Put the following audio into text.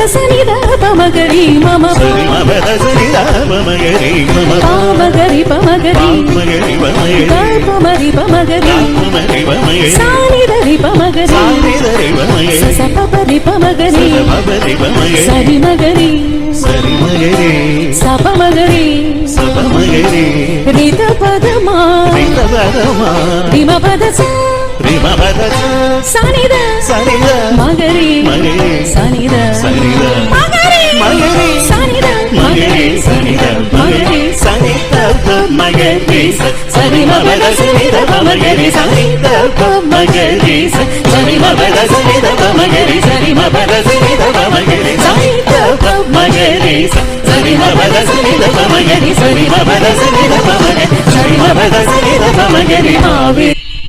సనిద పమగరి మమ సరి మపద సనిద పమగరి మమ పమగరి పమగరి పమరి పమగరి సానిదరి పమగరి సపపరి పమగరి సరి మగరి సపమగరి రిత పదమా రిమ పద సనిద మగరి సనిద మగరి సనిద మగరి మగరి సనిద మగరి సరి మపద సనిద పమగరి సనిద మగరి సరి మపద సనిద పమగరి సరి మపద సనిద పమగరి సనిద మగరి సరి మపద సనిద పమగరి సరి మపద సనిద పమగరి సరి మపద సనిద పమగరి ఆవి